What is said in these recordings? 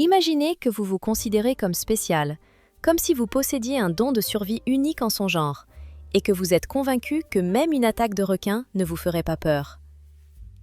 Imaginez que vous vous considérez comme spécial, comme si vous possédiez un don de survie unique en son genre, et que vous êtes convaincu que même une attaque de requin ne vous ferait pas peur.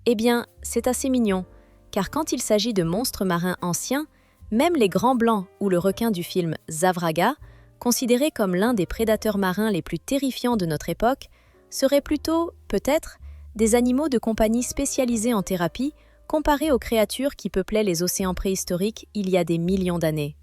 Eh bien, c'est assez mignon, car quand il s'agit de monstres marins anciens, même les grands blancs ou le requin du film Zavraga, considéré comme l'un des prédateurs marins les plus terrifiants de notre époque, seraient plutôt, peut-être, des animaux de compagnie spécialisés en thérapie comparés aux créatures qui peuplaient les océans préhistoriques il y a des millions d'années.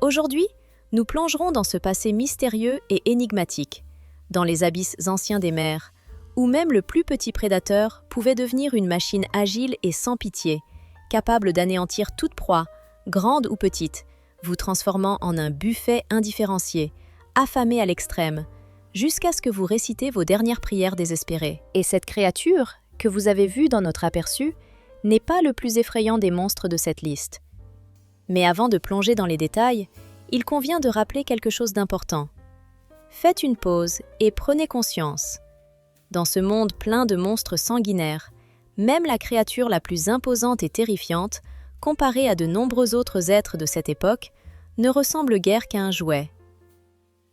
Aujourd'hui, nous plongerons dans ce passé mystérieux et énigmatique, dans les abysses anciens des mers, où même le plus petit prédateur pouvait devenir une machine agile et sans pitié, capable d'anéantir toute proie, grande ou petite, vous transformant en un buffet indifférencié, affamé à l'extrême, jusqu'à ce que vous récitez vos dernières prières désespérées. Et cette créature, que vous avez vue dans notre aperçu, n'est pas le plus effrayant des monstres de cette liste. Mais avant de plonger dans les détails, il convient de rappeler quelque chose d'important. Faites une pause et prenez conscience. Dans ce monde plein de monstres sanguinaires, même la créature la plus imposante et terrifiante, comparée à de nombreux autres êtres de cette époque, ne ressemble guère qu'à un jouet.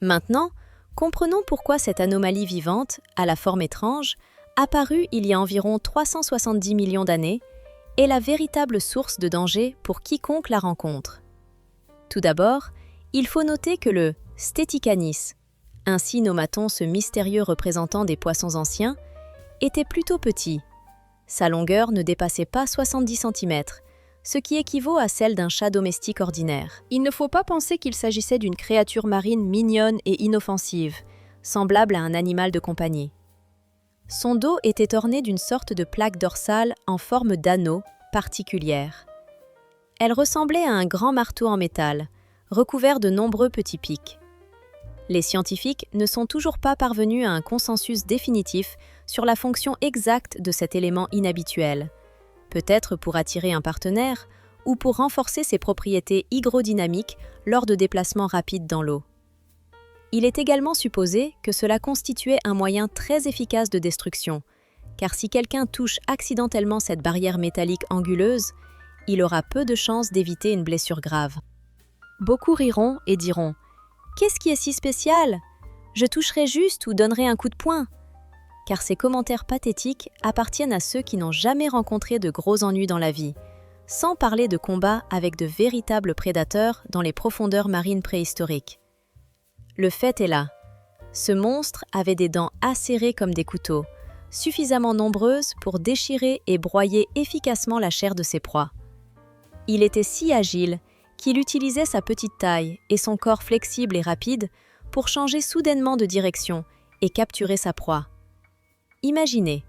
Maintenant, comprenons pourquoi cette anomalie vivante, à la forme étrange, apparue il y a environ 370 millions d'années, est la véritable source de danger pour quiconque la rencontre. Tout d'abord, il faut noter que le Stéticanis, ainsi nomma-t-on ce mystérieux représentant des poissons anciens, était plutôt petit. Sa longueur ne dépassait pas 70 cm, ce qui équivaut à celle d'un chat domestique ordinaire. Il ne faut pas penser qu'il s'agissait d'une créature marine mignonne et inoffensive, semblable à un animal de compagnie. Son dos était orné d'une sorte de plaque dorsale en forme d'anneau particulière. Elle ressemblait à un grand marteau en métal, recouvert de nombreux petits pics. Les scientifiques ne sont toujours pas parvenus à un consensus définitif sur la fonction exacte de cet élément inhabituel, peut-être pour attirer un partenaire ou pour renforcer ses propriétés hydrodynamiques lors de déplacements rapides dans l'eau. Il est également supposé que cela constituait un moyen très efficace de destruction, car si quelqu'un touche accidentellement cette barrière métallique anguleuse, il aura peu de chances d'éviter une blessure grave. Beaucoup riront et diront « Qu'est-ce qui est si spécial ? Je toucherai juste ou donnerai un coup de poing !» Car ces commentaires pathétiques appartiennent à ceux qui n'ont jamais rencontré de gros ennuis dans la vie, sans parler de combats avec de véritables prédateurs dans les profondeurs marines préhistoriques. Le fait est là. Ce monstre avait des dents acérées comme des couteaux, suffisamment nombreuses pour déchirer et broyer efficacement la chair de ses proies. Il était si agile qu'il utilisait sa petite taille et son corps flexible et rapide pour changer soudainement de direction et capturer sa proie. Imaginez,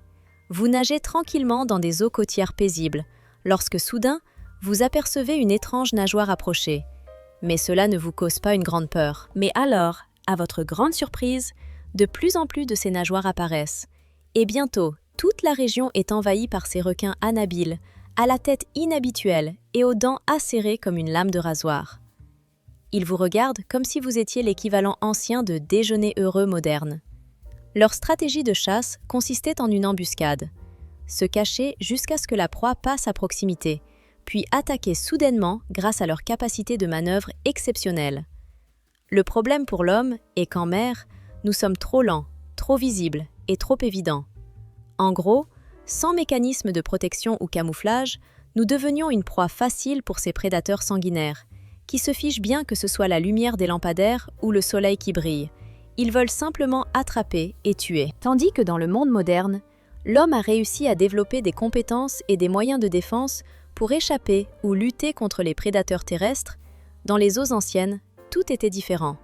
vous nagez tranquillement dans des eaux côtières paisibles, lorsque soudain, vous apercevez une étrange nageoire approcher. Mais cela ne vous cause pas une grande peur. Mais alors, à votre grande surprise, de plus en plus de ces nageoires apparaissent. Et bientôt, toute la région est envahie par ces requins anhabiles, à la tête inhabituelle et aux dents acérées comme une lame de rasoir. Ils vous regardent comme si vous étiez l'équivalent ancien de déjeuner heureux moderne. Leur stratégie de chasse consistait en une embuscade. Se cacher jusqu'à ce que la proie passe à proximité, puis attaquer soudainement grâce à leur capacité de manœuvre exceptionnelle. Le problème pour l'homme est qu'en mer, nous sommes trop lents, trop visibles et trop évidents. En gros, sans mécanisme de protection ou camouflage, nous devenions une proie facile pour ces prédateurs sanguinaires, qui se fichent bien que ce soit la lumière des lampadaires ou le soleil qui brille. Ils veulent simplement attraper et tuer. Tandis que dans le monde moderne, l'homme a réussi à développer des compétences et des moyens de défense pour échapper ou lutter contre les prédateurs terrestres, dans les eaux anciennes, tout était différent.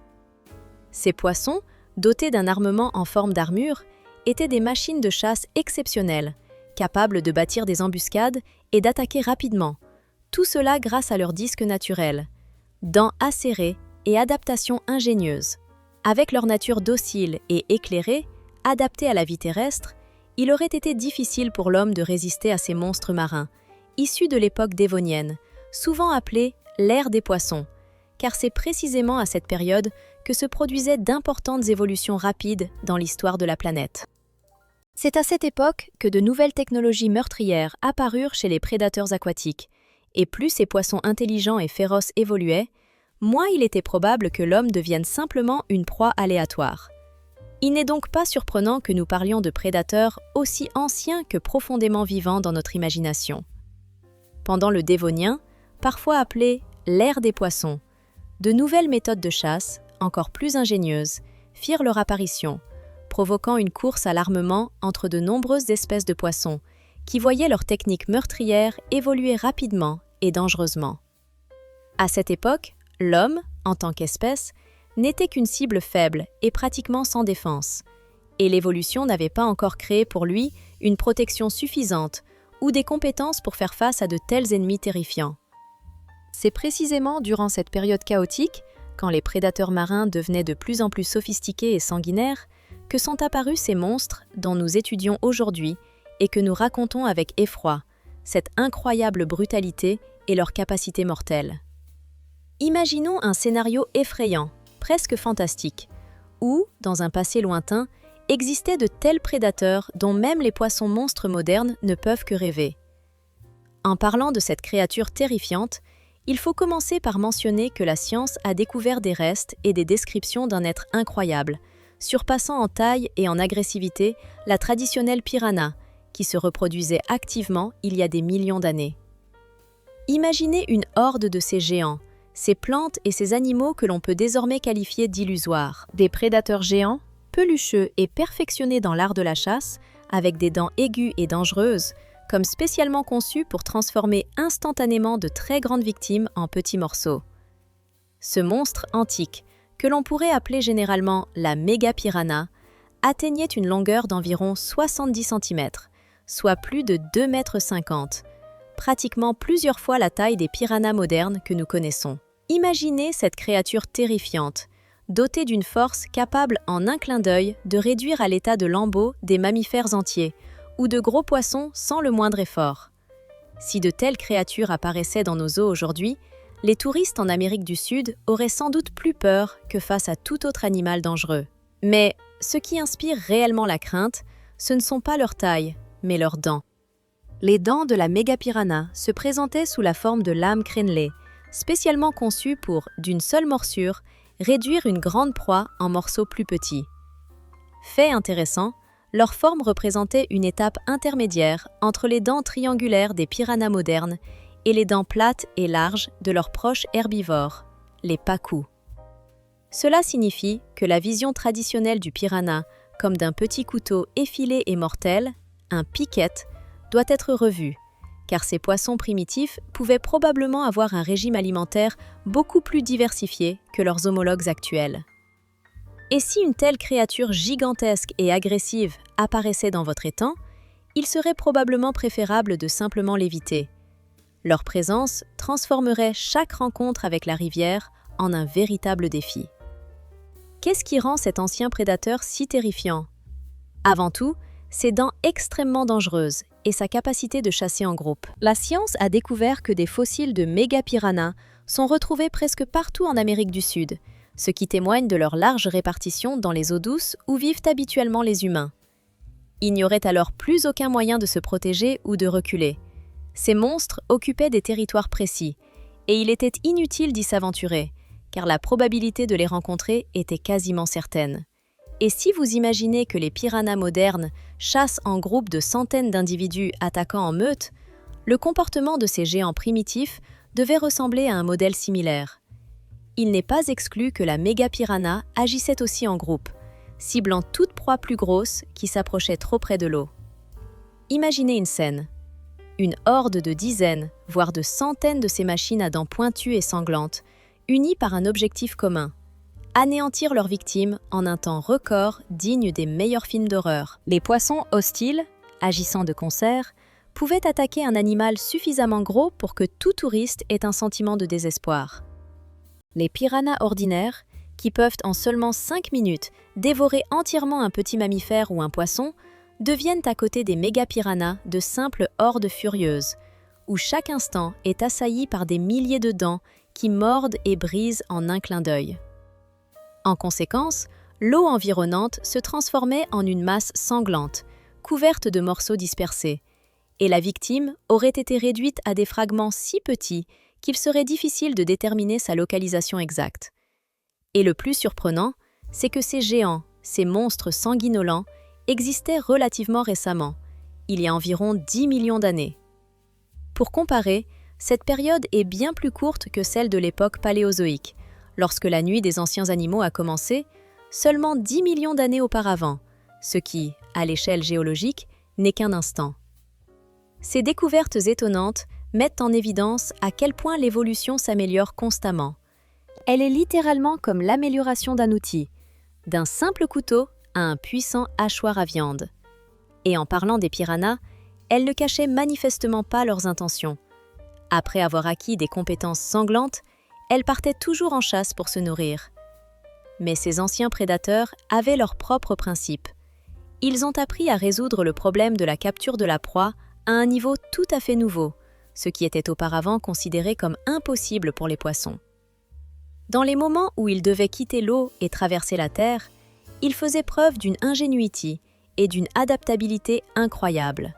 Ces poissons, dotés d'un armement en forme d'armure, étaient des machines de chasse exceptionnelles, capables de bâtir des embuscades et d'attaquer rapidement, tout cela grâce à leur disque naturel, dents acérées et adaptation ingénieuse. Avec leur nature docile et éclairée, adaptée à la vie terrestre, il aurait été difficile pour l'homme de résister à ces monstres marins, issus de l'époque dévonienne, souvent appelée l'ère des poissons, car c'est précisément à cette période que se produisaient d'importantes évolutions rapides dans l'histoire de la planète. C'est à cette époque que de nouvelles technologies meurtrières apparurent chez les prédateurs aquatiques, Et plus ces poissons intelligents et féroces évoluaient, moins il était probable que l'homme devienne simplement une proie aléatoire. Il n'est donc pas surprenant que nous parlions de prédateurs aussi anciens que profondément vivants dans notre imagination. Pendant le Dévonien, parfois appelé l'ère des poissons, de nouvelles méthodes de chasse, encore plus ingénieuses, firent leur apparition, provoquant une course à l'armement entre de nombreuses espèces de poissons, qui voyaient leur technique meurtrière évoluer rapidement et dangereusement. À cette époque, l'homme, en tant qu'espèce, n'était qu'une cible faible et pratiquement sans défense, et l'évolution n'avait pas encore créé pour lui une protection suffisante ou des compétences pour faire face à de tels ennemis terrifiants. C'est précisément durant cette période chaotique, quand les prédateurs marins devenaient de plus en plus sophistiqués et sanguinaires, que sont apparus ces monstres dont nous étudions aujourd'hui et que nous racontons avec effroi, cette incroyable brutalité et leur capacité mortelle. Imaginons un scénario effrayant, presque fantastique, où, dans un passé lointain, existaient de tels prédateurs dont même les poissons monstres modernes ne peuvent que rêver. En parlant de cette créature terrifiante, il faut commencer par mentionner que la science a découvert des restes et des descriptions d'un être incroyable, surpassant en taille et en agressivité la traditionnelle piranha, qui se reproduisait activement il y a des millions d'années. Imaginez une horde de ces géants, ces plantes et ces animaux que l'on peut désormais qualifier d'illusoires. Des prédateurs géants, pelucheux et perfectionnés dans l'art de la chasse, avec des dents aiguës et dangereuses, comme spécialement conçus pour transformer instantanément de très grandes victimes en petits morceaux. Ce monstre antique, que l'on pourrait appeler généralement la méga-piranha, atteignait une longueur d'environ 70 cm, soit plus de 2,50 m, pratiquement plusieurs fois la taille des piranhas modernes que nous connaissons. Imaginez cette créature terrifiante, dotée d'une force capable en un clin d'œil de réduire à l'état de lambeaux des mammifères entiers, ou de gros poissons sans le moindre effort. Si de telles créatures apparaissaient dans nos eaux aujourd'hui, les touristes en Amérique du Sud auraient sans doute plus peur que face à tout autre animal dangereux. Mais ce qui inspire réellement la crainte, ce ne sont pas leur taille, mais leurs dents. Les dents de la méga-piranha se présentaient sous la forme de lames crénelées, spécialement conçues pour, d'une seule morsure, réduire une grande proie en morceaux plus petits. Fait intéressant, leur forme représentait une étape intermédiaire entre les dents triangulaires des piranhas modernes et les dents plates et larges de leurs proches herbivores, les pacous. Cela signifie que la vision traditionnelle du piranha comme d'un petit couteau effilé et mortel, un piquette, doit être revue, car ces poissons primitifs pouvaient probablement avoir un régime alimentaire beaucoup plus diversifié que leurs homologues actuels. Et si une telle créature gigantesque et agressive apparaissait dans votre étang, il serait probablement préférable de simplement l'éviter. Leur présence transformerait chaque rencontre avec la rivière en un véritable défi. Qu'est-ce qui rend cet ancien prédateur si terrifiant? Avant tout, ses dents extrêmement dangereuses et sa capacité de chasser en groupe. La science a découvert que des fossiles de méga-piranhas sont retrouvés presque partout en Amérique du Sud, ce qui témoigne de leur large répartition dans les eaux douces où vivent habituellement les humains. Il n'y aurait alors plus aucun moyen de se protéger ou de reculer. Ces monstres occupaient des territoires précis, et il était inutile d'y s'aventurer, car la probabilité de les rencontrer était quasiment certaine. Et si vous imaginez que les piranhas modernes chassent en groupe de centaines d'individus attaquant en meute, le comportement de ces géants primitifs devait ressembler à un modèle similaire. Il n'est pas exclu que la méga-piranha agissait aussi en groupe, ciblant toute proie plus grosse qui s'approchait trop près de l'eau. Imaginez une scène. Une horde de dizaines, voire de centaines de ces machines à dents pointues et sanglantes, unies par un objectif commun: anéantir leurs victimes en un temps record digne des meilleurs films d'horreur. Les poissons hostiles, agissant de concert, pouvaient attaquer un animal suffisamment gros pour que tout touriste ait un sentiment de désespoir. Les piranhas ordinaires, qui peuvent en seulement 5 minutes dévorer entièrement un petit mammifère ou un poisson, deviennent à côté des méga-piranhas de simples hordes furieuses, où chaque instant est assailli par des milliers de dents qui mordent et brisent en un clin d'œil. En conséquence, l'eau environnante se transformait en une masse sanglante, couverte de morceaux dispersés, et la victime aurait été réduite à des fragments si petits qu'il serait difficile de déterminer sa localisation exacte. Et le plus surprenant, c'est que ces géants, ces monstres sanguinolents, existaient relativement récemment, il y a environ 10 millions d'années. Pour comparer, cette période est bien plus courte que celle de l'époque paléozoïque, lorsque la nuit des anciens animaux a commencé, seulement 10 millions d'années auparavant, ce qui, à l'échelle géologique, n'est qu'un instant. Ces découvertes étonnantes mettent en évidence à quel point l'évolution s'améliore constamment. Elle est littéralement comme l'amélioration d'un outil, d'un simple couteau à un puissant hachoir à viande. Et en parlant des piranhas, elles ne cachaient manifestement pas leurs intentions. Après avoir acquis des compétences sanglantes, elles partaient toujours en chasse pour se nourrir. Mais ces anciens prédateurs avaient leurs propres principes. Ils ont appris à résoudre le problème de la capture de la proie à un niveau tout à fait nouveau, ce qui était auparavant considéré comme impossible pour les poissons. Dans les moments où ils devaient quitter l'eau et traverser la terre, ils faisaient preuve d'une ingénuité et d'une adaptabilité incroyables.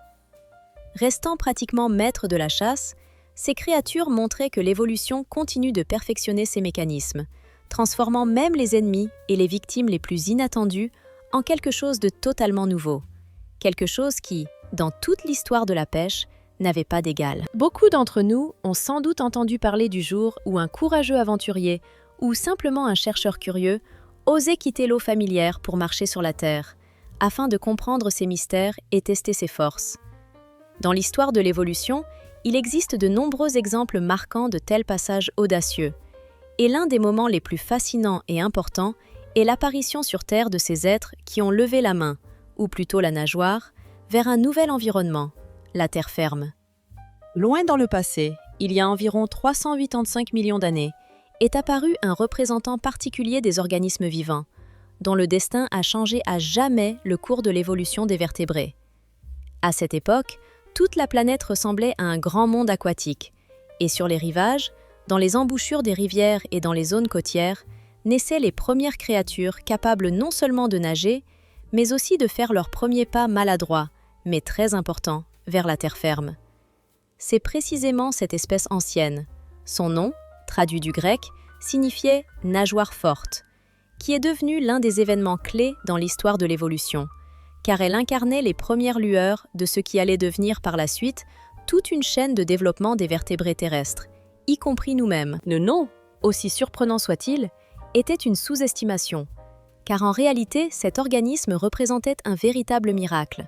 Restant pratiquement maîtres de la chasse, ces créatures montraient que l'évolution continue de perfectionner ces mécanismes, transformant même les ennemis et les victimes les plus inattendues en quelque chose de totalement nouveau, quelque chose qui, dans toute l'histoire de la pêche, n'avait pas d'égal. Beaucoup d'entre nous ont sans doute entendu parler du jour où un courageux aventurier ou simplement un chercheur curieux osait quitter l'eau familière pour marcher sur la terre, afin de comprendre ses mystères et tester ses forces. Dans l'histoire de l'évolution, il existe de nombreux exemples marquants de tels passages audacieux, et l'un des moments les plus fascinants et importants est l'apparition sur Terre de ces êtres qui ont levé la main, ou plutôt la nageoire, vers un nouvel environnement, la terre ferme. Loin dans le passé, il y a environ 385 millions d'années, est apparu un représentant particulier des organismes vivants, dont le destin a changé à jamais le cours de l'évolution des vertébrés. À cette époque, toute la planète ressemblait à un grand monde aquatique, et sur les rivages, dans les embouchures des rivières et dans les zones côtières, naissaient les premières créatures capables non seulement de nager, mais aussi de faire leurs premiers pas maladroits, mais très importants, vers la terre ferme. C'est précisément cette espèce ancienne. Son nom, traduit du grec, signifiait « nageoire forte », qui est devenue l'un des événements clés dans l'histoire de l'évolution, car elle incarnait les premières lueurs de ce qui allait devenir par la suite toute une chaîne de développement des vertébrés terrestres, y compris nous-mêmes. Le nom, aussi surprenant soit-il, était une sous-estimation, car en réalité, cet organisme représentait un véritable miracle.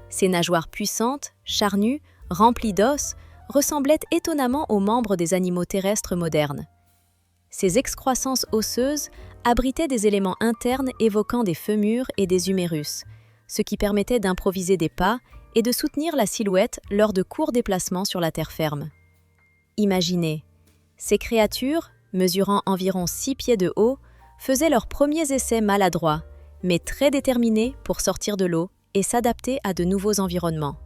Ses nageoires puissantes, charnues, remplies d'os, ressemblaient étonnamment aux membres des animaux terrestres modernes. Ces excroissances osseuses abritaient des éléments internes évoquant des fémurs et des humérus, ce qui permettait d'improviser des pas et de soutenir la silhouette lors de courts déplacements sur la terre ferme. Imaginez, ces créatures, mesurant environ 6 pieds de haut, faisaient leurs premiers essais maladroits, mais très déterminés pour sortir de l'eau et s'adapter à de nouveaux environnements.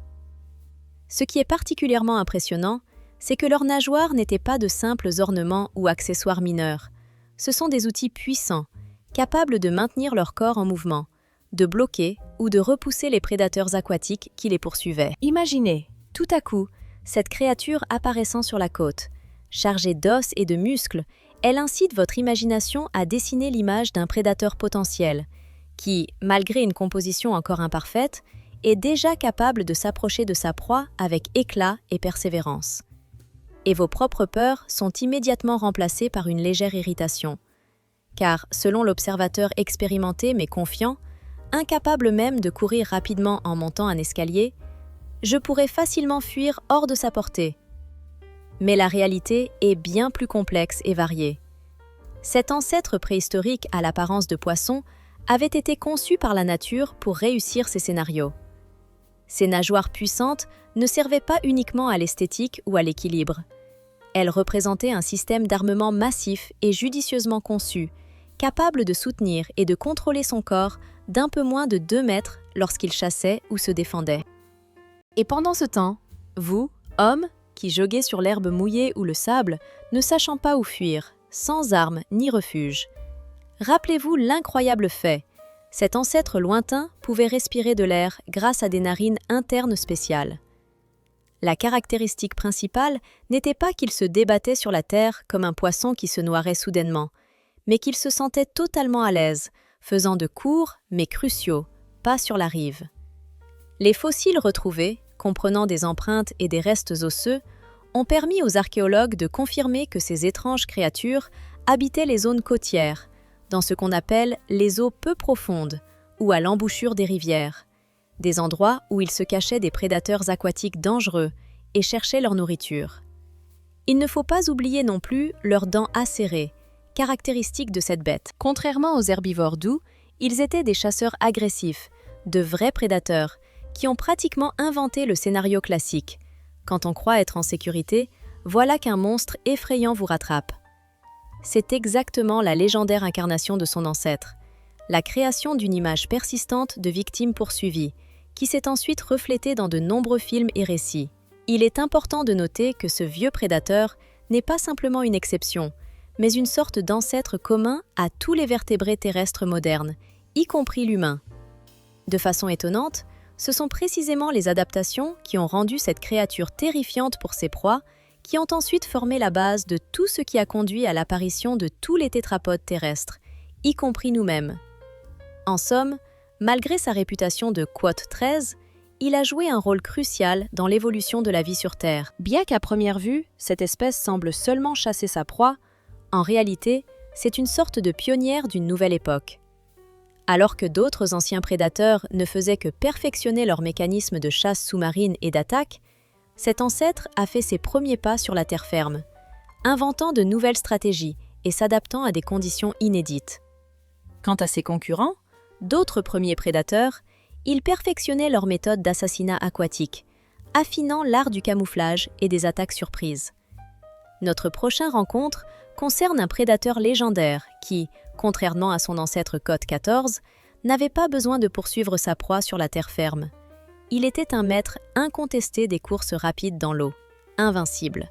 Ce qui est particulièrement impressionnant, c'est que leurs nageoires n'étaient pas de simples ornements ou accessoires mineurs. Ce sont des outils puissants, capables de maintenir leur corps en mouvement, de bloquer ou de repousser les prédateurs aquatiques qui les poursuivaient. Imaginez, tout à coup, cette créature apparaissant sur la côte. Chargée d'os et de muscles, elle incite votre imagination à dessiner l'image d'un prédateur potentiel, qui, malgré une composition encore imparfaite, est déjà capable de s'approcher de sa proie avec éclat et persévérance. Et vos propres peurs sont immédiatement remplacées par une légère irritation. Car, selon l'observateur expérimenté mais confiant, incapable même de courir rapidement en montant un escalier, je pourrais facilement fuir hors de sa portée. Mais la réalité est bien plus complexe et variée. Cet ancêtre préhistorique à l'apparence de poisson avait été conçu par la nature pour réussir ces scénarios. Ces nageoires puissantes ne servaient pas uniquement à l'esthétique ou à l'équilibre. Elles représentaient un système d'armement massif et judicieusement conçu, capable de soutenir et de contrôler son corps d'un peu moins de 2 mètres lorsqu'il chassait ou se défendait. Et pendant ce temps, vous, hommes, qui joguez sur l'herbe mouillée ou le sable, ne sachant pas où fuir, sans armes ni refuge. Rappelez-vous l'incroyable fait. Cet ancêtre lointain pouvait respirer de l'air grâce à des narines internes spéciales. La caractéristique principale n'était pas qu'il se débattait sur la terre comme un poisson qui se noierait soudainement, mais qu'il se sentait totalement à l'aise, faisant de courts mais cruciaux pas sur la rive. Les fossiles retrouvés, comprenant des empreintes et des restes osseux, ont permis aux archéologues de confirmer que ces étranges créatures habitaient les zones côtières, dans ce qu'on appelle les eaux peu profondes ou à l'embouchure des rivières, des endroits où ils se cachaient des prédateurs aquatiques dangereux et cherchaient leur nourriture. Il ne faut pas oublier non plus leurs dents acérées, caractéristiques de cette bête. Contrairement aux herbivores doux, ils étaient des chasseurs agressifs, de vrais prédateurs, qui ont pratiquement inventé le scénario classique. Quand on croit être en sécurité, voilà qu'un monstre effrayant vous rattrape. C'est exactement la légendaire incarnation de son ancêtre, la création d'une image persistante de victimes poursuivies, qui s'est ensuite reflétée dans de nombreux films et récits. Il est important de noter que ce vieux prédateur n'est pas simplement une exception, mais une sorte d'ancêtre commun à tous les vertébrés terrestres modernes, y compris l'humain. De façon étonnante, ce sont précisément les adaptations qui ont rendu cette créature terrifiante pour ses proies, qui ont ensuite formé la base de tout ce qui a conduit à l'apparition de tous les tétrapodes terrestres, y compris nous-mêmes. En somme, malgré sa réputation de Quote 13, il a joué un rôle crucial dans l'évolution de la vie sur Terre. Bien qu'à première vue, cette espèce semble seulement chasser sa proie, en réalité, c'est une sorte de pionnière d'une nouvelle époque. Alors que d'autres anciens prédateurs ne faisaient que perfectionner leurs mécanismes de chasse sous-marine et d'attaque, cet ancêtre a fait ses premiers pas sur la terre ferme, inventant de nouvelles stratégies et s'adaptant à des conditions inédites. Quant à ses concurrents, d'autres premiers prédateurs, ils perfectionnaient leurs méthodes d'assassinat aquatique, affinant l'art du camouflage et des attaques surprises. Notre prochaine rencontre concerne un prédateur légendaire qui, contrairement à son ancêtre Quote 14, n'avait pas besoin de poursuivre sa proie sur la terre ferme. Il était un maître incontesté des courses rapides dans l'eau, invincible.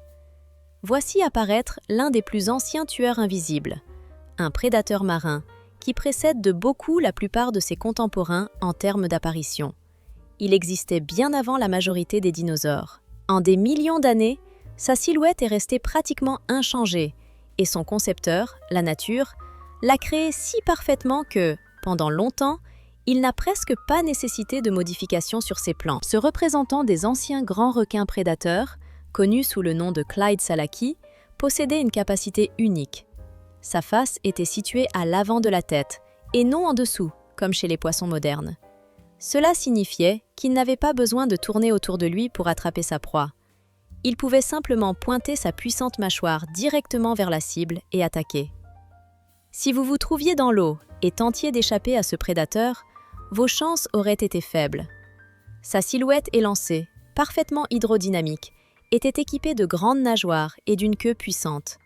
Voici apparaître l'un des plus anciens tueurs invisibles, un prédateur marin qui précède de beaucoup la plupart de ses contemporains en termes d'apparition. Il existait bien avant la majorité des dinosaures. En des millions d'années, sa silhouette est restée pratiquement inchangée, et son concepteur, la nature, l'a créé si parfaitement que, pendant longtemps, il n'a presque pas nécessité de modifications sur ses plans. Se représentant des anciens grands requins prédateurs, connus sous le nom de Clyde Salaki, possédait une capacité unique. Sa face était située à l'avant de la tête, et non en dessous, comme chez les poissons modernes. Cela signifiait qu'il n'avait pas besoin de tourner autour de lui pour attraper sa proie. Il pouvait simplement pointer sa puissante mâchoire directement vers la cible et attaquer. Si vous vous trouviez dans l'eau et tentiez d'échapper à ce prédateur, vos chances auraient été faibles. Sa silhouette élancée, parfaitement hydrodynamique, était équipée de grandes nageoires et d'une queue puissante.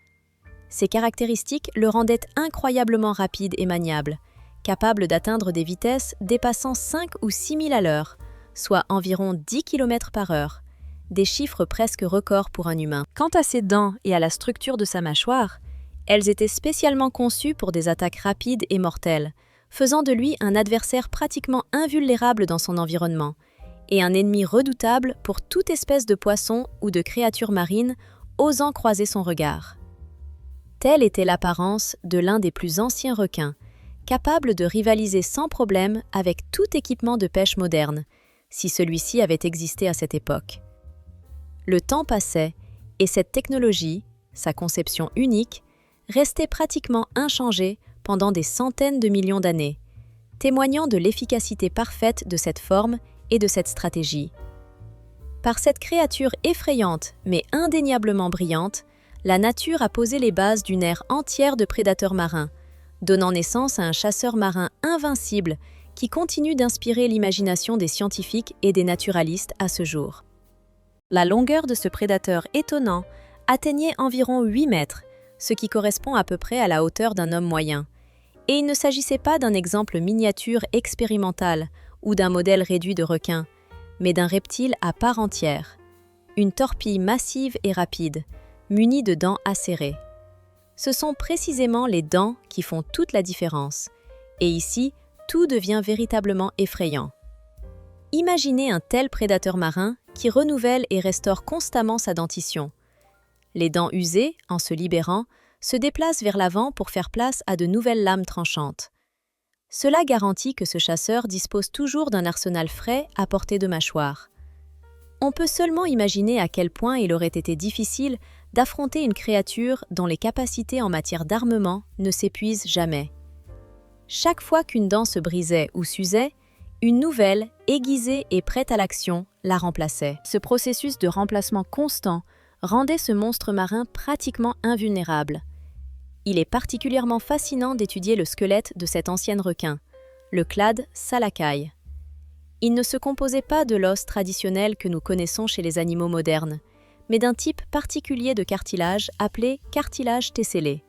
Ces caractéristiques le rendaient incroyablement rapide et maniable, capable d'atteindre des vitesses dépassant 5 ou 6 000 à l'heure, soit environ 10 km par heure, des chiffres presque records pour un humain. Quant à ses dents et à la structure de sa mâchoire, elles étaient spécialement conçues pour des attaques rapides et mortelles, faisant de lui un adversaire pratiquement invulnérable dans son environnement, et un ennemi redoutable pour toute espèce de poisson ou de créature marine osant croiser son regard. Telle était l'apparence de l'un des plus anciens requins, capable de rivaliser sans problème avec tout équipement de pêche moderne, si celui-ci avait existé à cette époque. Le temps passait, et cette technologie, sa conception unique, restait pratiquement inchangée pendant des centaines de millions d'années, témoignant de l'efficacité parfaite de cette forme et de cette stratégie. Par cette créature effrayante mais indéniablement brillante, la nature a posé les bases d'une ère entière de prédateurs marins, donnant naissance à un chasseur marin invincible qui continue d'inspirer l'imagination des scientifiques et des naturalistes à ce jour. La longueur de ce prédateur étonnant atteignait environ 8 mètres, ce qui correspond à peu près à la hauteur d'un homme moyen. Et il ne s'agissait pas d'un exemple miniature expérimental ou d'un modèle réduit de requin, mais d'un reptile à part entière. Une torpille massive et rapide, munie de dents acérées. Ce sont précisément les dents qui font toute la différence. Et ici, tout devient véritablement effrayant. Imaginez un tel prédateur marin qui renouvelle et restaure constamment sa dentition. Les dents usées, en se libérant, se déplacent vers l'avant pour faire place à de nouvelles lames tranchantes. Cela garantit que ce chasseur dispose toujours d'un arsenal frais à portée de mâchoire. On peut seulement imaginer à quel point il aurait été difficile d'affronter une créature dont les capacités en matière d'armement ne s'épuisent jamais. Chaque fois qu'une dent se brisait ou s'usait, une nouvelle, aiguisée et prête à l'action, la remplaçait. Ce processus de remplacement constant rendait ce monstre marin pratiquement invulnérable. Il est particulièrement fascinant d'étudier le squelette de cet ancien requin, le clade Salakaï. Il ne se composait pas de l'os traditionnel que nous connaissons chez les animaux modernes, mais d'un type particulier de cartilage appelé cartilage tessellé.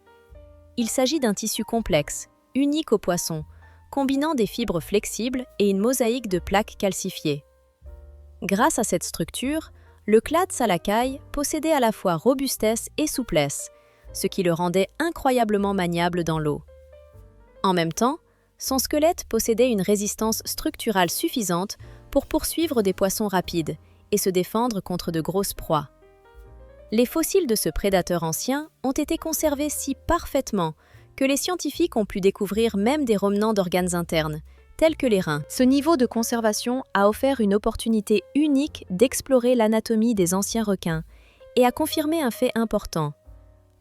Il s'agit d'un tissu complexe, unique aux poissons, combinant des fibres flexibles et une mosaïque de plaques calcifiées. Grâce à cette structure, le clade Salakaï possédait à la fois robustesse et souplesse, ce qui le rendait incroyablement maniable dans l'eau. En même temps, son squelette possédait une résistance structurale suffisante pour poursuivre des poissons rapides et se défendre contre de grosses proies. Les fossiles de ce prédateur ancien ont été conservés si parfaitement que les scientifiques ont pu découvrir même des remnants d'organes internes, tels que les reins. Ce niveau de conservation a offert une opportunité unique d'explorer l'anatomie des anciens requins et a confirmé un fait important.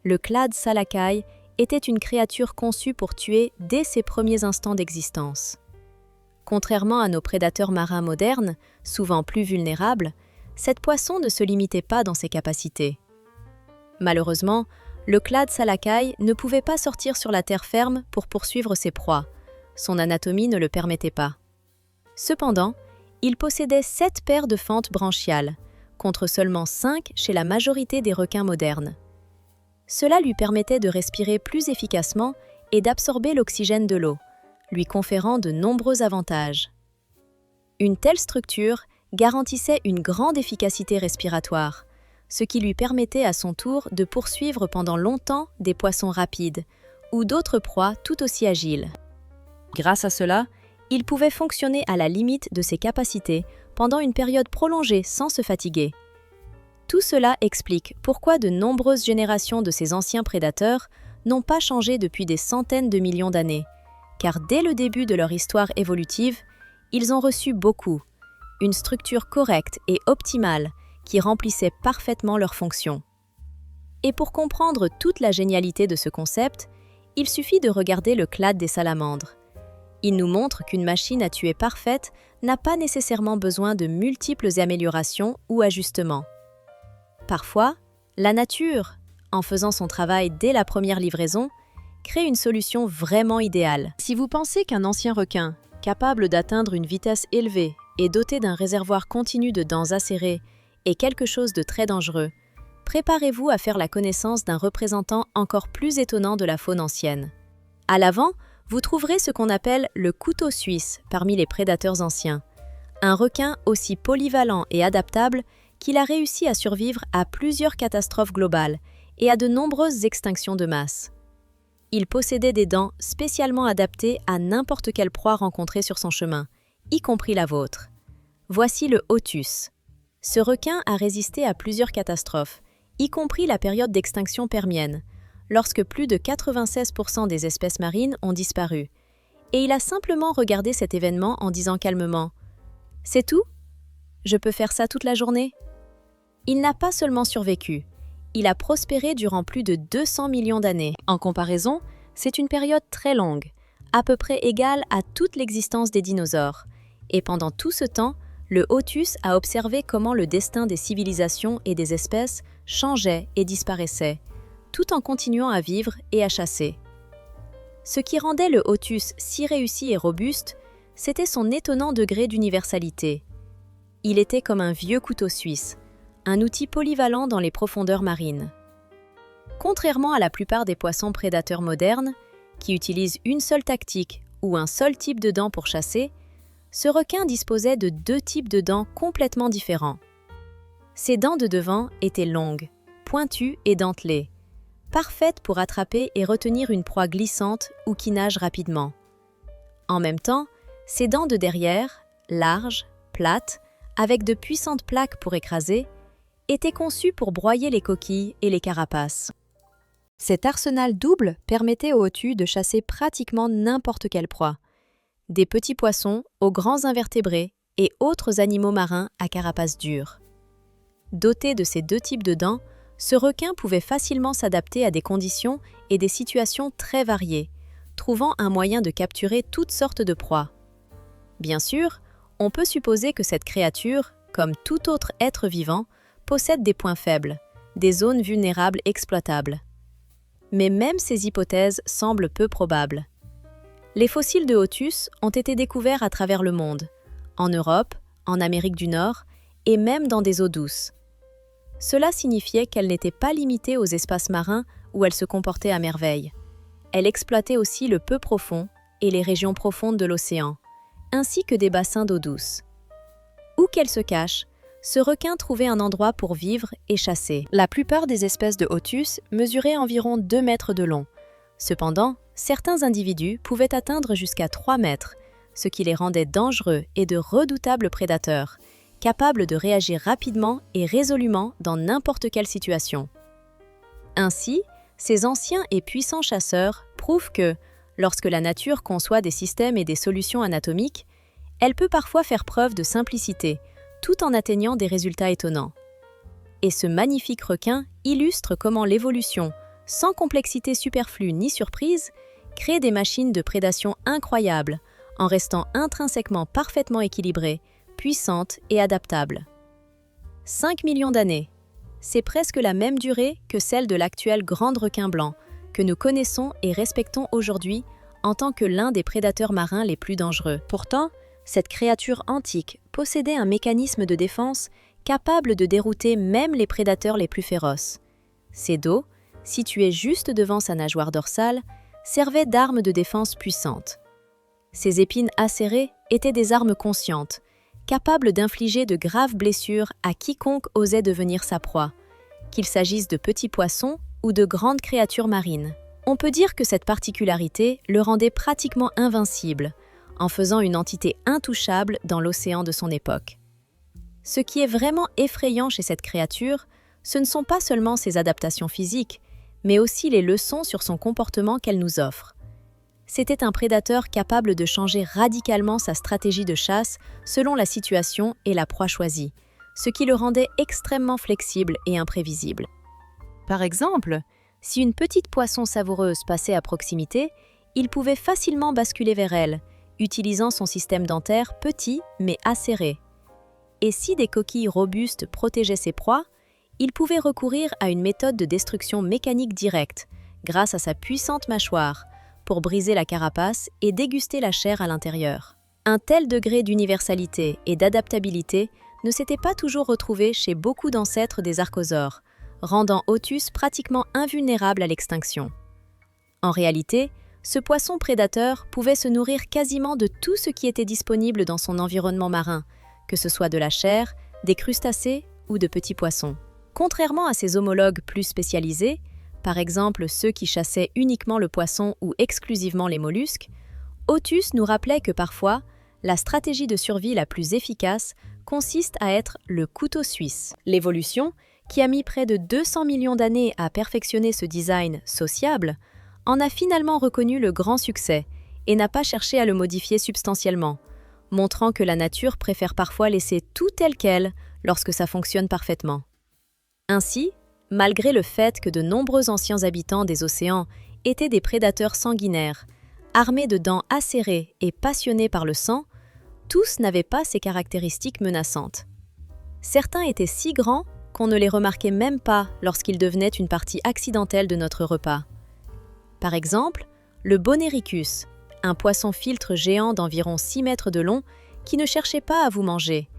Le clade Salakaï était une créature conçue pour tuer dès ses premiers instants d'existence. Contrairement à nos prédateurs marins modernes, souvent plus vulnérables, cette poisson ne se limitait pas dans ses capacités. Malheureusement, le clade Salakaï ne pouvait pas sortir sur la terre ferme pour poursuivre ses proies. Son anatomie ne le permettait pas. Cependant, il possédait 7 paires de fentes branchiales, contre seulement 5 chez la majorité des requins modernes. Cela lui permettait de respirer plus efficacement et d'absorber l'oxygène de l'eau, lui conférant de nombreux avantages. Une telle structure garantissait une grande efficacité respiratoire, ce qui lui permettait à son tour de poursuivre pendant longtemps des poissons rapides ou d'autres proies tout aussi agiles. Grâce à cela, il pouvait fonctionner à la limite de ses capacités pendant une période prolongée sans se fatiguer. Tout cela explique pourquoi de nombreuses générations de ces anciens prédateurs n'ont pas changé depuis des centaines de millions d'années, car dès le début de leur histoire évolutive, ils ont reçu beaucoup, une structure correcte et optimale qui remplissait parfaitement leurs fonctions. Et pour comprendre toute la génialité de ce concept, il suffit de regarder le clade des salamandres. Il nous montre qu'une machine à tuer parfaite n'a pas nécessairement besoin de multiples améliorations ou ajustements. Parfois, la nature, en faisant son travail dès la première livraison, crée une solution vraiment idéale. Si vous pensez qu'un ancien requin, capable d'atteindre une vitesse élevée et doté d'un réservoir continu de dents acérées, est quelque chose de très dangereux, préparez-vous à faire la connaissance d'un représentant encore plus étonnant de la faune ancienne. À l'avant, vous trouverez ce qu'on appelle le couteau suisse parmi les prédateurs anciens, un requin aussi polyvalent et adaptable qu'il a réussi à survivre à plusieurs catastrophes globales et à de nombreuses extinctions de masse. Il possédait des dents spécialement adaptées à n'importe quelle proie rencontrée sur son chemin, y compris la vôtre. Voici le Otus. Ce requin a résisté à plusieurs catastrophes, y compris la période d'extinction permienne, lorsque plus de 96% des espèces marines ont disparu. Et il a simplement regardé cet événement en disant calmement « C'est tout ? Je peux faire ça toute la journée ?» Il n'a pas seulement survécu, il a prospéré durant plus de 200 millions d'années. En comparaison, c'est une période très longue, à peu près égale à toute l'existence des dinosaures. Et pendant tout ce temps, le Otus a observé comment le destin des civilisations et des espèces changeait et disparaissait, tout en continuant à vivre et à chasser. Ce qui rendait le Otus si réussi et robuste, c'était son étonnant degré d'universalité. Il était comme un vieux couteau suisse, un outil polyvalent dans les profondeurs marines. Contrairement à la plupart des poissons prédateurs modernes, qui utilisent une seule tactique ou un seul type de dents pour chasser, ce requin disposait de 2 types de dents complètement différents. Ses dents de devant étaient longues, pointues et dentelées, parfaites pour attraper et retenir une proie glissante ou qui nage rapidement. En même temps, ses dents de derrière, larges, plates, avec de puissantes plaques pour écraser, était conçu pour broyer les coquilles et les carapaces. Cet arsenal double permettait aux hautues de chasser pratiquement n'importe quelle proie, des petits poissons aux grands invertébrés et autres animaux marins à carapace dure. Doté de ces deux types de dents, ce requin pouvait facilement s'adapter à des conditions et des situations très variées, trouvant un moyen de capturer toutes sortes de proies. Bien sûr, on peut supposer que cette créature, comme tout autre être vivant, possède des points faibles, des zones vulnérables exploitables. Mais même ces hypothèses semblent peu probables. Les fossiles de Hotus ont été découverts à travers le monde, en Europe, en Amérique du Nord et même dans des eaux douces. Cela signifiait qu'elle n'était pas limitée aux espaces marins où elle se comportait à merveille. Elle exploitait aussi le peu profond et les régions profondes de l'océan, ainsi que des bassins d'eau douce. Où qu'elle se cache, ce requin trouvait un endroit pour vivre et chasser. La plupart des espèces de Hotus mesuraient environ 2 mètres de long. Cependant, certains individus pouvaient atteindre jusqu'à 3 mètres, ce qui les rendait dangereux et de redoutables prédateurs, capables de réagir rapidement et résolument dans n'importe quelle situation. Ainsi, ces anciens et puissants chasseurs prouvent que, lorsque la nature conçoit des systèmes et des solutions anatomiques, elle peut parfois faire preuve de simplicité, tout en atteignant des résultats étonnants. Et ce magnifique requin illustre comment l'évolution, sans complexité superflue ni surprise, crée des machines de prédation incroyables, en restant intrinsèquement parfaitement équilibrées, puissantes et adaptables. 5 millions d'années, c'est presque la même durée que celle de l'actuel grand requin blanc, que nous connaissons et respectons aujourd'hui en tant que l'un des prédateurs marins les plus dangereux. Pourtant, cette créature antique possédait un mécanisme de défense capable de dérouter même les prédateurs les plus féroces. Ses dos, situés juste devant sa nageoire dorsale, servaient d'armes de défense puissantes. Ses épines acérées étaient des armes conscientes, capables d'infliger de graves blessures à quiconque osait devenir sa proie, qu'il s'agisse de petits poissons ou de grandes créatures marines. On peut dire que cette particularité le rendait pratiquement invincible, en faisant une entité intouchable dans l'océan de son époque. Ce qui est vraiment effrayant chez cette créature, ce ne sont pas seulement ses adaptations physiques, mais aussi les leçons sur son comportement qu'elle nous offre. C'était un prédateur capable de changer radicalement sa stratégie de chasse selon la situation et la proie choisie, ce qui le rendait extrêmement flexible et imprévisible. Par exemple, si une petite poisson savoureuse passait à proximité, il pouvait facilement basculer vers elle, utilisant son système dentaire petit mais acéré. Et si des coquilles robustes protégeaient ses proies, il pouvait recourir à une méthode de destruction mécanique directe, grâce à sa puissante mâchoire, pour briser la carapace et déguster la chair à l'intérieur. Un tel degré d'universalité et d'adaptabilité ne s'était pas toujours retrouvé chez beaucoup d'ancêtres des archosaures, rendant Hotus pratiquement invulnérable à l'extinction. En réalité, ce poisson prédateur pouvait se nourrir quasiment de tout ce qui était disponible dans son environnement marin, que ce soit de la chair, des crustacés ou de petits poissons. Contrairement à ses homologues plus spécialisés, par exemple ceux qui chassaient uniquement le poisson ou exclusivement les mollusques, Hotus nous rappelait que parfois, la stratégie de survie la plus efficace consiste à être le couteau suisse. L'évolution, qui a mis près de 200 millions d'années à perfectionner ce design sociable, en a finalement reconnu le grand succès et n'a pas cherché à le modifier substantiellement, montrant que la nature préfère parfois laisser tout tel quel lorsque ça fonctionne parfaitement. Ainsi, malgré le fait que de nombreux anciens habitants des océans étaient des prédateurs sanguinaires, armés de dents acérées et passionnés par le sang, tous n'avaient pas ces caractéristiques menaçantes. Certains étaient si grands qu'on ne les remarquait même pas lorsqu'ils devenaient une partie accidentelle de notre repas. Par exemple, le Bonericus, un poisson-filtre géant d'environ 6 mètres de long qui ne cherchait pas à vous manger.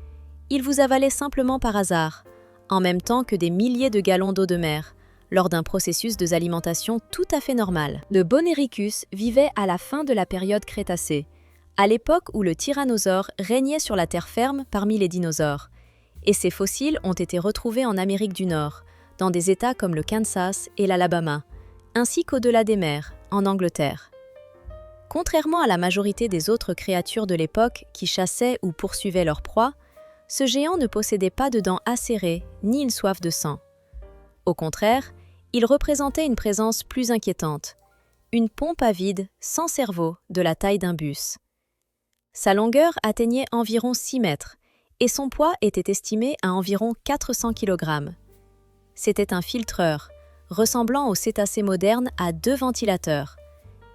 Il vous avalait simplement par hasard, en même temps que des milliers de gallons d'eau de mer, lors d'un processus d'alimentation tout à fait normal. Le Bonericus vivait à la fin de la période Crétacée, à l'époque où le tyrannosaure régnait sur la terre ferme parmi les dinosaures, et ses fossiles ont été retrouvés en Amérique du Nord, dans des États comme le Kansas et l'Alabama, ainsi qu'au-delà des mers, en Angleterre. Contrairement à la majorité des autres créatures de l'époque qui chassaient ou poursuivaient leur proie, ce géant ne possédait pas de dents acérées ni une soif de sang. Au contraire, il représentait une présence plus inquiétante, une pompe à vide, sans cerveau, de la taille d'un bus. Sa longueur atteignait environ 6 mètres et son poids était estimé à environ 400 kg. C'était un filtreur, ressemblant aux cétacés modernes à 2 ventilateurs,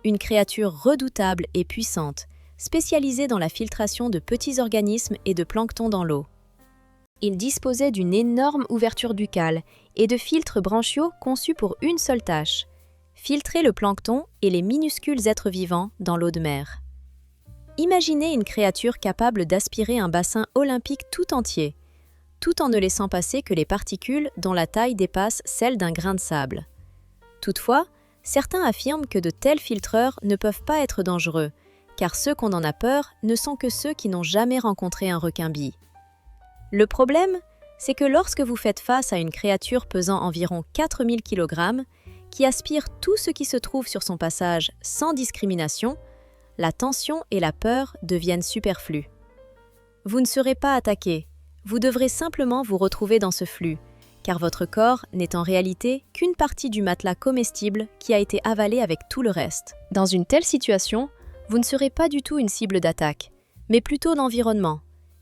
une créature redoutable et puissante, spécialisée dans la filtration de petits organismes et de plancton dans l'eau. Il disposait d'une énorme ouverture buccale et de filtres branchiaux conçus pour une seule tâche, filtrer le plancton et les minuscules êtres vivants dans l'eau de mer. Imaginez une créature capable d'aspirer un bassin olympique tout entier, tout en ne laissant passer que les particules dont la taille dépasse celle d'un grain de sable. Toutefois, certains affirment que de tels filtreurs ne peuvent pas être dangereux, car ceux qu'on en a peur ne sont que ceux qui n'ont jamais rencontré un requin-bille. Le problème, c'est que lorsque vous faites face à une créature pesant environ 4000 kg, qui aspire tout ce qui se trouve sur son passage sans discrimination, la tension et la peur deviennent superflues. Vous ne serez pas attaqué, vous devrez simplement vous retrouver dans ce flux, car votre corps n'est en réalité qu'une partie du matelas comestible qui a été avalé avec tout le reste. Dans une telle situation, vous ne serez pas du tout une cible d'attaque, mais plutôt d'environnement,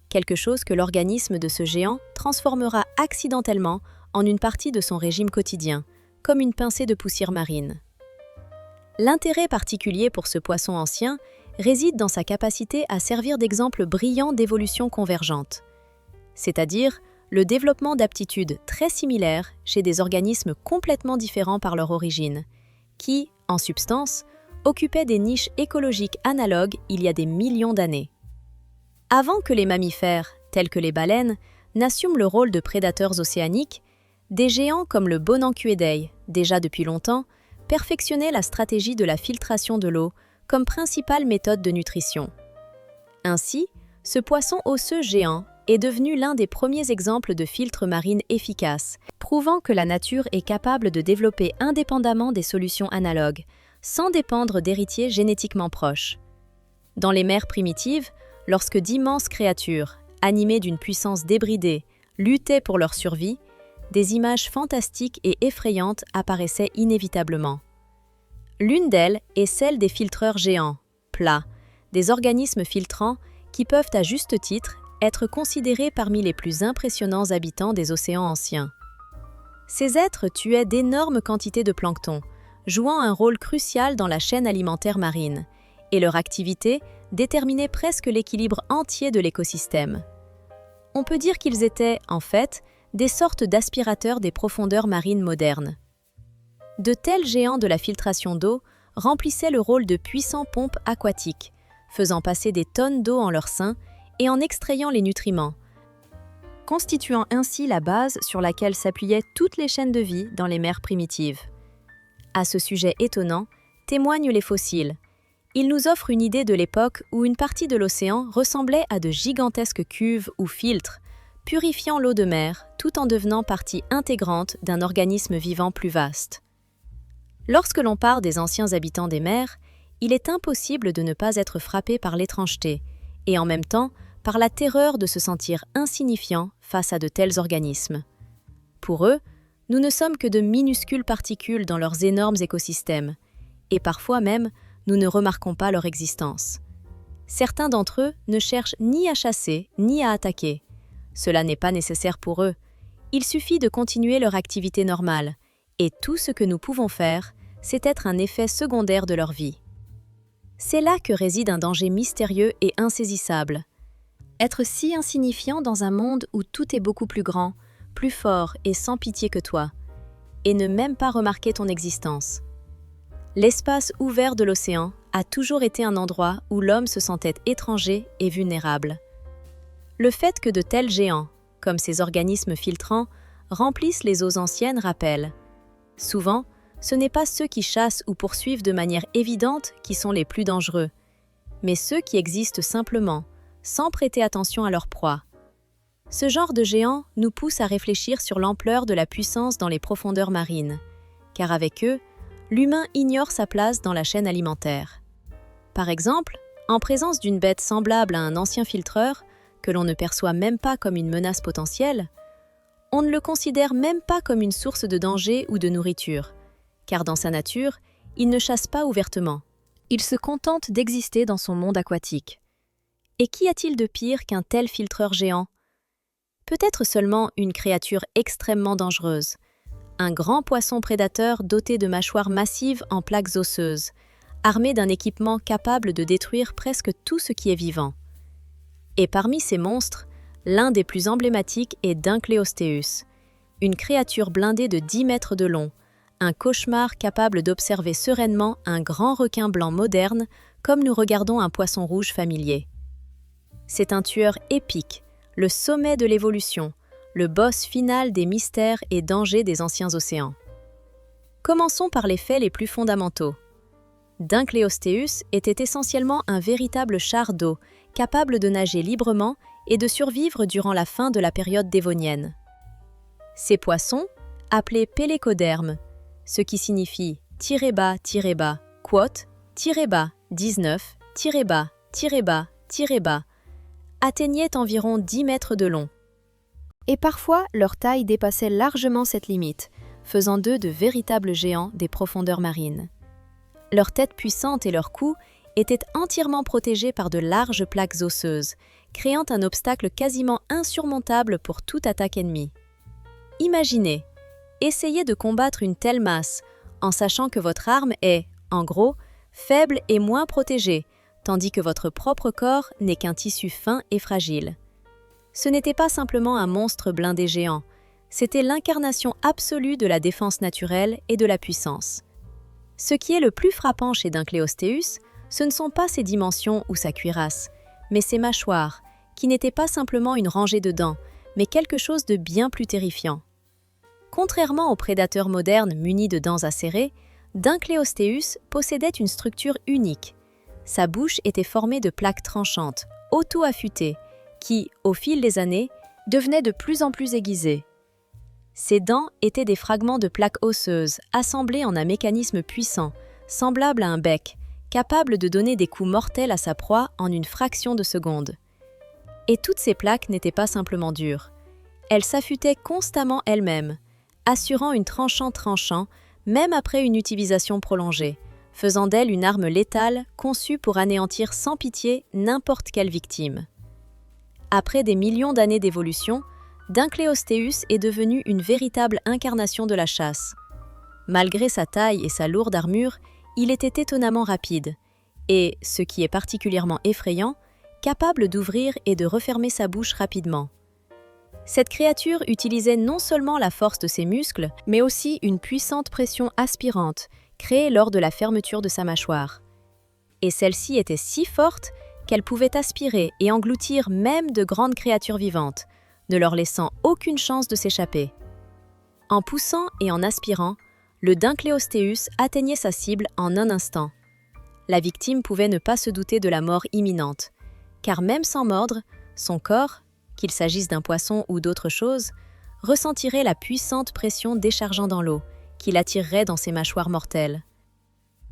quelque chose que l'organisme de ce géant transformera accidentellement en une partie de son régime quotidien, comme une pincée de poussière marine. L'intérêt particulier pour ce poisson ancien réside dans sa capacité à servir d'exemple brillant d'évolution convergente, c'est-à-dire le développement d'aptitudes très similaires chez des organismes complètement différents par leur origine, qui, en substance, occupaient des niches écologiques analogues il y a des millions d'années. Avant que les mammifères, tels que les baleines, n'assument le rôle de prédateurs océaniques, des géants comme le Bonancuidae, déjà depuis longtemps, perfectionnaient la stratégie de la filtration de l'eau comme principale méthode de nutrition. Ainsi, ce poisson osseux géant est devenu l'un des premiers exemples de filtres marines efficaces, prouvant que la nature est capable de développer indépendamment des solutions analogues, sans dépendre d'héritiers génétiquement proches. Dans les mers primitives, lorsque d'immenses créatures, animées d'une puissance débridée, luttaient pour leur survie, des images fantastiques et effrayantes apparaissaient inévitablement. L'une d'elles est celle des filtreurs géants, plats, des organismes filtrants qui peuvent à juste titre être considérés parmi les plus impressionnants habitants des océans anciens. Ces êtres tuaient d'énormes quantités de plancton, jouant un rôle crucial dans la chaîne alimentaire marine, et leur activité déterminait presque l'équilibre entier de l'écosystème. On peut dire qu'ils étaient, en fait, des sortes d'aspirateurs des profondeurs marines modernes. De tels géants de la filtration d'eau remplissaient le rôle de puissants pompes aquatiques, faisant passer des tonnes d'eau en leur sein et en extrayant les nutriments, constituant ainsi la base sur laquelle s'appuyaient toutes les chaînes de vie dans les mers primitives. À ce sujet étonnant, témoignent les fossiles. Ils nous offrent une idée de l'époque où une partie de l'océan ressemblait à de gigantesques cuves ou filtres, purifiant l'eau de mer tout en devenant partie intégrante d'un organisme vivant plus vaste. Lorsque l'on parle des anciens habitants des mers, il est impossible de ne pas être frappé par l'étrangeté et en même temps par la terreur de se sentir insignifiant face à de tels organismes. Pour eux, nous ne sommes que de minuscules particules dans leurs énormes écosystèmes, et parfois même, nous ne remarquons pas leur existence. Certains d'entre eux ne cherchent ni à chasser ni à attaquer. Cela n'est pas nécessaire pour eux. Il suffit de continuer leur activité normale, et tout ce que nous pouvons faire, c'est être un effet secondaire de leur vie. C'est là que réside un danger mystérieux et insaisissable. Être si insignifiant dans un monde où tout est beaucoup plus grand, plus fort et sans pitié que toi, et ne même pas remarquer ton existence. L'espace ouvert de l'océan a toujours été un endroit où l'homme se sentait étranger et vulnérable. Le fait que de tels géants, comme ces organismes filtrants, remplissent les eaux anciennes rappelle. Souvent, ce n'est pas ceux qui chassent ou poursuivent de manière évidente qui sont les plus dangereux, mais ceux qui existent simplement, sans prêter attention à leur proie. Ce genre de géants nous pousse à réfléchir sur l'ampleur de la puissance dans les profondeurs marines, car avec eux, l'humain ignore sa place dans la chaîne alimentaire. Par exemple, en présence d'une bête semblable à un ancien filtreur, que l'on ne perçoit même pas comme une menace potentielle, on ne le considère même pas comme une source de danger ou de nourriture, car dans sa nature, il ne chasse pas ouvertement. Il se contente d'exister dans son monde aquatique. Et qu'y a-t-il de pire qu'un tel filtreur géant? Peut-être seulement une créature extrêmement dangereuse, un grand poisson prédateur doté de mâchoires massives en plaques osseuses, armé d'un équipement capable de détruire presque tout ce qui est vivant. Et parmi ces monstres, l'un des plus emblématiques est Dunkleosteus, une créature blindée de 10 mètres de long, un cauchemar capable d'observer sereinement un grand requin blanc moderne comme nous regardons un poisson rouge familier. C'est un tueur épique, le sommet de l'évolution, le boss final des mystères et dangers des anciens océans. Commençons par les faits les plus fondamentaux. Dunkleosteus était essentiellement un véritable char d'eau, capable de nager librement et de survivre durant la fin de la période dévonienne. Ces poissons, appelés pélécodermes, ce qui signifie tirez-bas, quote, tirez-bas, 19, tirez-bas, tirez-bas, tirez-bas, atteignaient environ 10 mètres de long. Et parfois, leur taille dépassait largement cette limite, faisant d'eux de véritables géants des profondeurs marines. Leur tête puissante et leur cou étaient entièrement protégés par de larges plaques osseuses, créant un obstacle quasiment insurmontable pour toute attaque ennemie. Imaginez, essayez de combattre une telle masse, en sachant que votre arme est, en gros, faible et moins protégée, tandis que votre propre corps n'est qu'un tissu fin et fragile. Ce n'était pas simplement un monstre blindé géant, c'était l'incarnation absolue de la défense naturelle et de la puissance. Ce qui est le plus frappant chez Dunkleosteus, ce ne sont pas ses dimensions ou sa cuirasse, mais ses mâchoires, qui n'étaient pas simplement une rangée de dents, mais quelque chose de bien plus terrifiant. Contrairement aux prédateurs modernes munis de dents acérées, Dunkleosteus possédait une structure unique. Sa bouche était formée de plaques tranchantes, auto-affûtées, qui, au fil des années, devenaient de plus en plus aiguisées. Ses dents étaient des fragments de plaques osseuses, assemblés en un mécanisme puissant, semblable à un bec, capable de donner des coups mortels à sa proie en une fraction de seconde. Et toutes ces plaques n'étaient pas simplement dures. Elles s'affûtaient constamment elles-mêmes, assurant une tranchant-tranchant, même après une utilisation prolongée, faisant d'elle une arme létale conçue pour anéantir sans pitié n'importe quelle victime. Après des millions d'années d'évolution, Dunkleosteus est devenu une véritable incarnation de la chasse. Malgré sa taille et sa lourde armure, il était étonnamment rapide et, ce qui est particulièrement effrayant, capable d'ouvrir et de refermer sa bouche rapidement. Cette créature utilisait non seulement la force de ses muscles, mais aussi une puissante pression aspirante, créée lors de la fermeture de sa mâchoire. Et celle-ci était si forte qu'elle pouvait aspirer et engloutir même de grandes créatures vivantes, ne leur laissant aucune chance de s'échapper. En poussant et en aspirant, le Dunkleosteus atteignait sa cible en un instant. La victime pouvait ne pas se douter de la mort imminente, car même sans mordre, son corps, qu'il s'agisse d'un poisson ou d'autre chose, ressentirait la puissante pression déchargeant dans l'eau, qui l'attirerait dans ses mâchoires mortelles.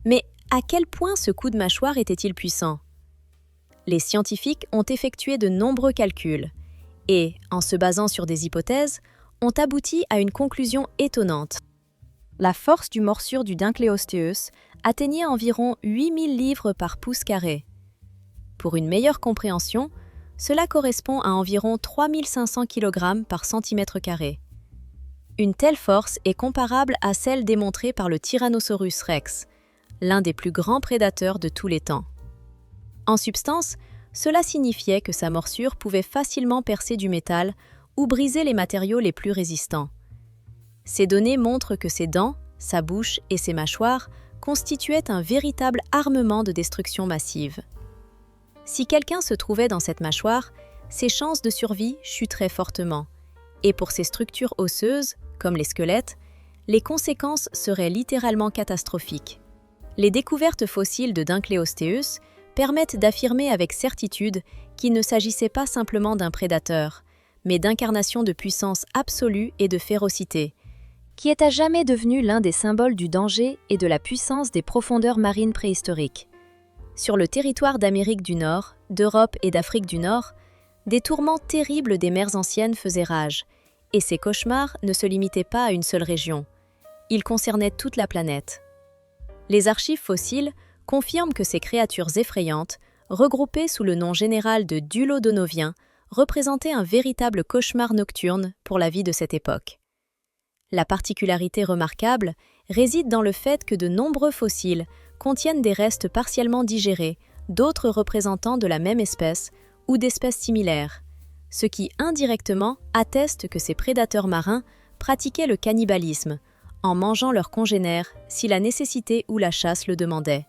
Mais à quel point ce coup de mâchoire était-il puissant? Les scientifiques ont effectué de nombreux calculs et, en se basant sur des hypothèses, ont abouti à une conclusion étonnante. La force du morsure du Dunkleosteus atteignait environ 8000 livres par pouce carré. Pour une meilleure compréhension, cela correspond à environ 3500 kg par centimètre carré. Une telle force est comparable à celle démontrée par le Tyrannosaurus rex, l'un des plus grands prédateurs de tous les temps. En substance, cela signifiait que sa morsure pouvait facilement percer du métal ou briser les matériaux les plus résistants. Ces données montrent que ses dents, sa bouche et ses mâchoires constituaient un véritable armement de destruction massive. Si quelqu'un se trouvait dans cette mâchoire, ses chances de survie chuteraient fortement, et pour ces structures osseuses, comme les squelettes, les conséquences seraient littéralement catastrophiques. Les découvertes fossiles de Dunkleosteus permettent d'affirmer avec certitude qu'il ne s'agissait pas simplement d'un prédateur, mais d'incarnation de puissance absolue et de férocité, qui est à jamais devenu l'un des symboles du danger et de la puissance des profondeurs marines préhistoriques. Sur le territoire d'Amérique du Nord, d'Europe et d'Afrique du Nord, Des tourments terribles des mers anciennes faisaient rage, et ces cauchemars ne se limitaient pas à une seule région. Ils concernaient toute la planète. Les archives fossiles confirment que ces créatures effrayantes, regroupées sous le nom général de dulodonoviens, représentaient un véritable cauchemar nocturne pour la vie de cette époque. La particularité remarquable réside dans le fait que de nombreux fossiles contiennent des restes partiellement digérés d'autres représentants de la même espèce ou d'espèces similaires, ce qui indirectement atteste que ces prédateurs marins pratiquaient le cannibalisme, en mangeant leurs congénères si la nécessité ou la chasse le demandait.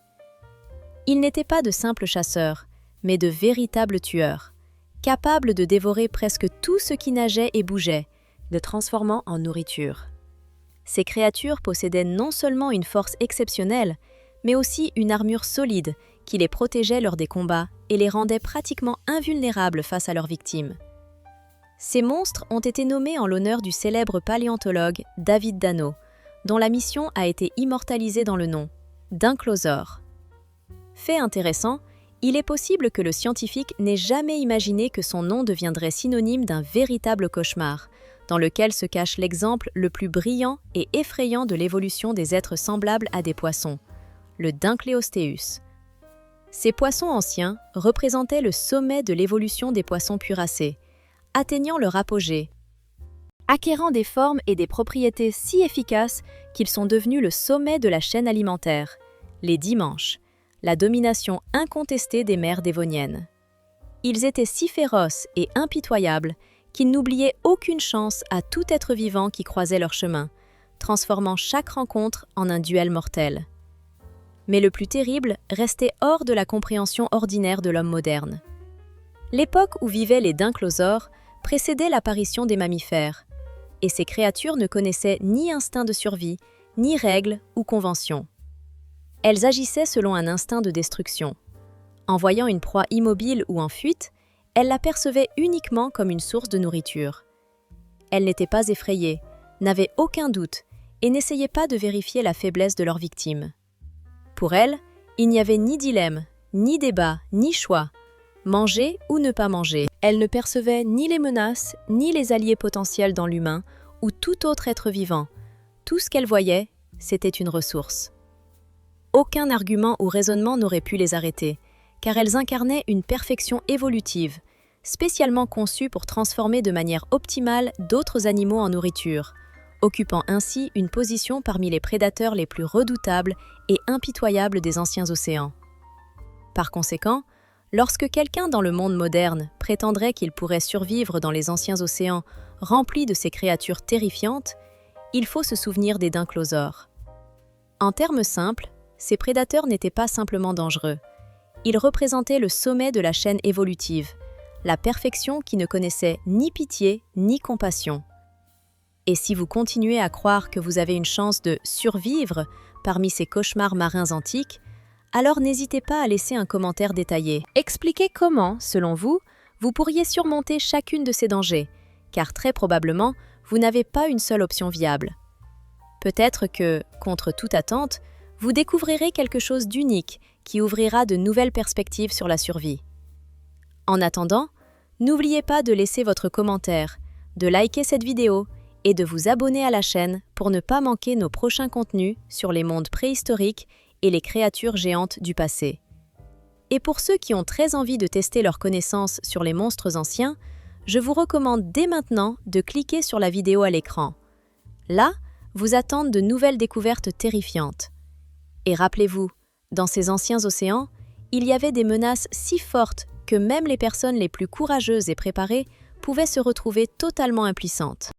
Ils n'étaient pas de simples chasseurs, mais de véritables tueurs, capables de dévorer presque tout ce qui nageait et bougeait, le transformant en nourriture. Ces créatures possédaient non seulement une force exceptionnelle, mais aussi une armure solide qui les protégeait lors des combats et les rendait pratiquement invulnérables face à leurs victimes. Ces monstres ont été nommés en l'honneur du célèbre paléontologue David Dano, dont la mission a été immortalisée dans le nom, Dinklosor. Fait intéressant, il est possible que le scientifique n'ait jamais imaginé que son nom deviendrait synonyme d'un véritable cauchemar, dans lequel se cache l'exemple le plus brillant et effrayant de l'évolution des êtres semblables à des poissons, le Dinkleosteus. Ces poissons anciens représentaient le sommet de l'évolution des poissons cuirassés, atteignant leur apogée, acquérant des formes et des propriétés si efficaces qu'ils sont devenus le sommet de la chaîne alimentaire, les dimanches, la domination incontestée des mers dévoniennes. Ils étaient si féroces et impitoyables qu'ils n'oubliaient aucune chance à tout être vivant qui croisait leur chemin, transformant chaque rencontre en un duel mortel. Mais le plus terrible restait hors de la compréhension ordinaire de l'homme moderne. L'époque où vivaient les Dinklosaures précédait l'apparition des mammifères, et ces créatures ne connaissaient ni instinct de survie, ni règles ou conventions. Elles agissaient selon un instinct de destruction. En voyant une proie immobile ou en fuite, elles la percevaient uniquement comme une source de nourriture. Elles n'étaient pas effrayées, n'avaient aucun doute et n'essayaient pas de vérifier la faiblesse de leur victime. Pour elles, il n'y avait ni dilemme, ni débat, ni choix. Manger ou ne pas manger. Elles ne percevaient ni les menaces, ni les alliés potentiels dans l'humain ou tout autre être vivant. Tout ce qu'elles voyaient, c'était une ressource. Aucun argument ou raisonnement n'aurait pu les arrêter, car elles incarnaient une perfection évolutive, spécialement conçue pour transformer de manière optimale d'autres animaux en nourriture, occupant ainsi une position parmi les prédateurs les plus redoutables et impitoyables des anciens océans. Par conséquent, lorsque quelqu'un dans le monde moderne prétendrait qu'il pourrait survivre dans les anciens océans remplis de ces créatures terrifiantes, il faut se souvenir des Dinklosaures. En termes simples, ces prédateurs n'étaient pas simplement dangereux. Ils représentaient le sommet de la chaîne évolutive, la perfection qui ne connaissait ni pitié ni compassion. Et si vous continuez à croire que vous avez une chance de survivre parmi ces cauchemars marins antiques, alors n'hésitez pas à laisser un commentaire détaillé. Expliquez comment, selon vous, vous pourriez surmonter chacune de ces dangers, car très probablement, vous n'avez pas une seule option viable. Peut-être que, contre toute attente, vous découvrirez quelque chose d'unique qui ouvrira de nouvelles perspectives sur la survie. En attendant, n'oubliez pas de laisser votre commentaire, de liker cette vidéo et de vous abonner à la chaîne pour ne pas manquer nos prochains contenus sur les mondes préhistoriques et les créatures géantes du passé. Et pour ceux qui ont très envie de tester leurs connaissances sur les monstres anciens, je vous recommande dès maintenant de cliquer sur la vidéo à l'écran. Là, vous attendent de nouvelles découvertes terrifiantes. Et rappelez-vous, dans ces anciens océans, il y avait des menaces si fortes que même les personnes les plus courageuses et préparées pouvaient se retrouver totalement impuissantes.